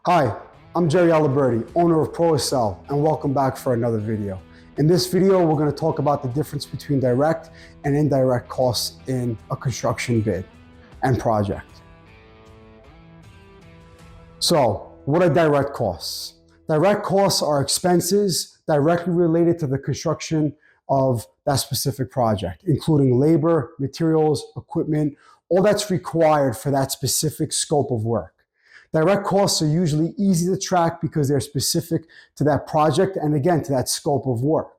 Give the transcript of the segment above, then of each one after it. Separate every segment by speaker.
Speaker 1: Hi, I'm Jerry Aliberti, owner of Pro-Accel, and welcome back for another video. In this video, we're going to talk about the difference between direct and indirect costs in a construction bid and project. So, what are direct costs? Direct costs are expenses directly related to the construction of that specific project, including labor, materials, equipment, all that's required for that specific scope of work. Direct costs are usually easy to track because they're specific to that project and, again, to that scope of work.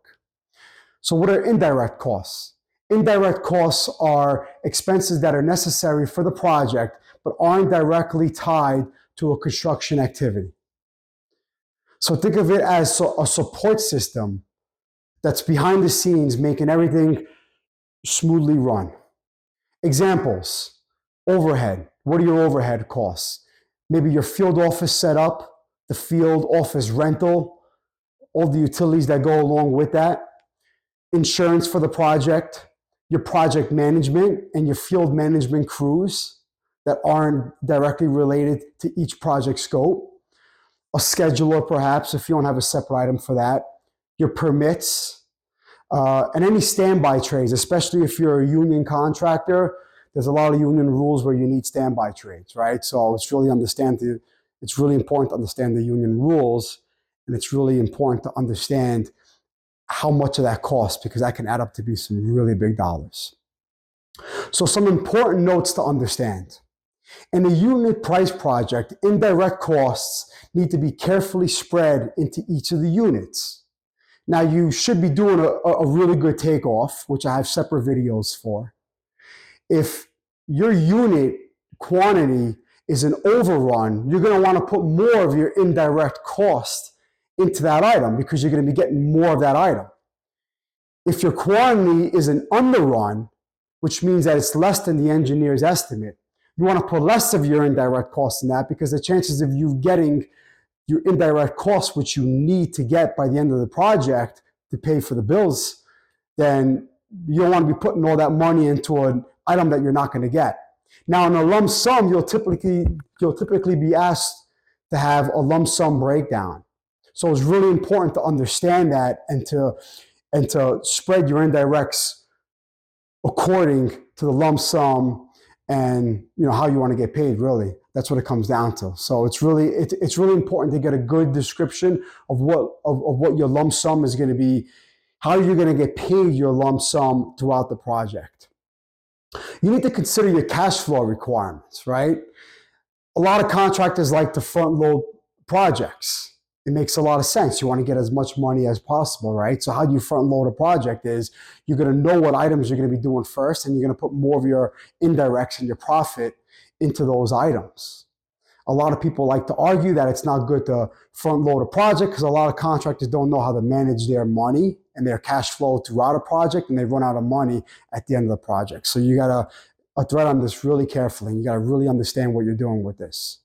Speaker 1: So what are indirect costs? Indirect costs are expenses that are necessary for the project but aren't directly tied to a construction activity. So think of it as a support system that's behind the scenes making everything smoothly run. Examples: overhead. What are your overhead costs? Maybe your field office setup, the field office rental, all the utilities that go along with that, insurance for the project, your project management and your field management crews that aren't directly related to each project scope, a scheduler perhaps if you don't have a separate item for that, your permits, and any standby trades, especially if you're a union contractor. There's a lot of union rules where you need standby trades, right? So it's really important to understand the union rules, and it's really important to understand how much of that costs, because that can add up to be some really big dollars. So some important notes to understand. In a unit price project, indirect costs need to be carefully spread into each of the units. Now, you should be doing a really good takeoff, which I have separate videos for. If your unit quantity is an overrun, you're going to want to put more of your indirect cost into that item because you're going to be getting more of that item. If your quantity is an underrun, which means that it's less than the engineer's estimate, you want to put less of your indirect costs in that, because the chances of you getting your indirect costs, which you need to get by the end of the project to pay for the bills, then you don't want to be putting all that money into an item that you're not going to get. Now, in a lump sum, you'll typically be asked to have a lump sum breakdown. So it's really important to understand that and to spread your indirects according to the lump sum and how you want to get paid. Really, that's what it comes down to. So it's really important to get a good description of what your lump sum is going to be, how you're going to get paid your lump sum throughout the project. You need to consider your cash flow requirements, right? A lot of contractors like to front load projects. It makes a lot of sense. You want to get as much money as possible, right? So how do you front load a project is you're going to know what items you're going to be doing first, and you're going to put more of your indirects and your profit into those items. A lot of people like to argue that it's not good to front load a project because a lot of contractors don't know how to manage their money and their cash flow throughout a project, and they run out of money at the end of the project. So you got to thread on this really carefully, and you got to really understand what you're doing with this.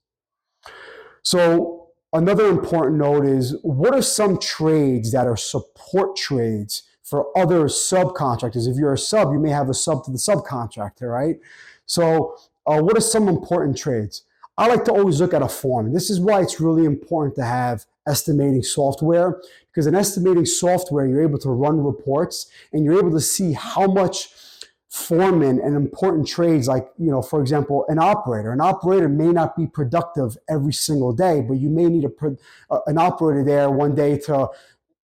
Speaker 1: So another important note is, what are some trades that are support trades for other subcontractors? If you're a sub, you may have a sub to the subcontractor, right? So what are some important trades? I like to always look at a form. This is why it's really important to have estimating software, because in estimating software, you're able to run reports and you're able to see how much foremen and important trades, like, for example, an operator. An operator may not be productive every single day, but you may need an operator there one day to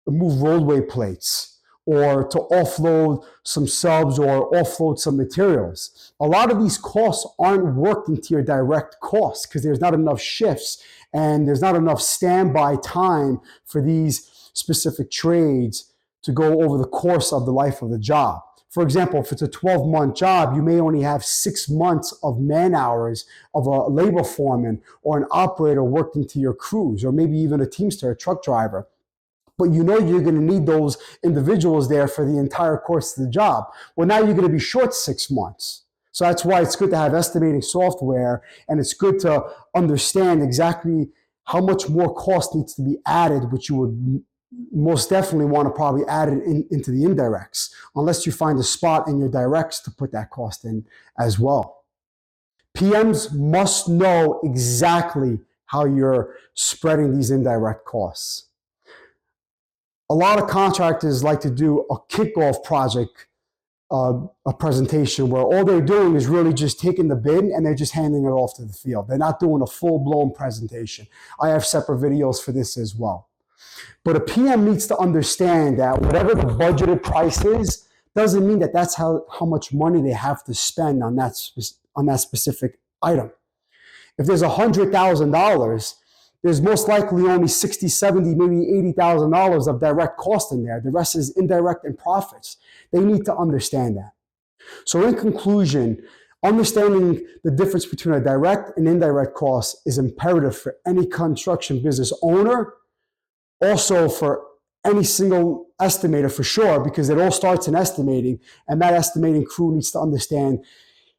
Speaker 1: move roadway plates or to offload some subs or offload some materials. A lot of these costs aren't worked into your direct costs because there's not enough shifts and there's not enough standby time for these specific trades to go over the course of the life of the job. For example, if it's a 12-month job, you may only have 6 months of man hours of a labor foreman or an operator worked into your crews, or maybe even a teamster, a truck driver. But you're going to need those individuals there for the entire course of the job. Well, now you're going to be short 6 months. So that's why it's good to have estimating software, and it's good to understand exactly how much more cost needs to be added, which you would most definitely want to probably add it into the indirects, unless you find a spot in your directs to put that cost in as well. PMs must know exactly how you're spreading these indirect costs. A lot of contractors like to do a kickoff project, a presentation where all they're doing is really just taking the bid and they're just handing it off to the field. They're not doing a full-blown presentation. I have separate videos for this as well. But a PM needs to understand that whatever the budgeted price is doesn't mean that that's how much money they have to spend on that specific item. If there's $100,000, there's most likely only 60, 70, maybe $80,000 of direct cost in there. The rest is indirect and profits. They need to understand that. So in conclusion, understanding the difference between a direct and indirect cost is imperative for any construction business owner, also for any single estimator for sure, because it all starts in estimating, and that estimating crew needs to understand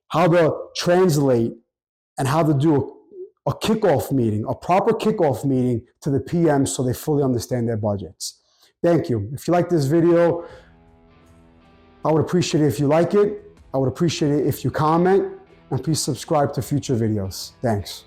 Speaker 1: how to translate and how to do a kickoff meeting, a proper kickoff meeting to the PM so they fully understand their budgets. Thank you. If you like this video, I would appreciate it if you like it. I would appreciate it if you comment, and please subscribe to future videos. Thanks.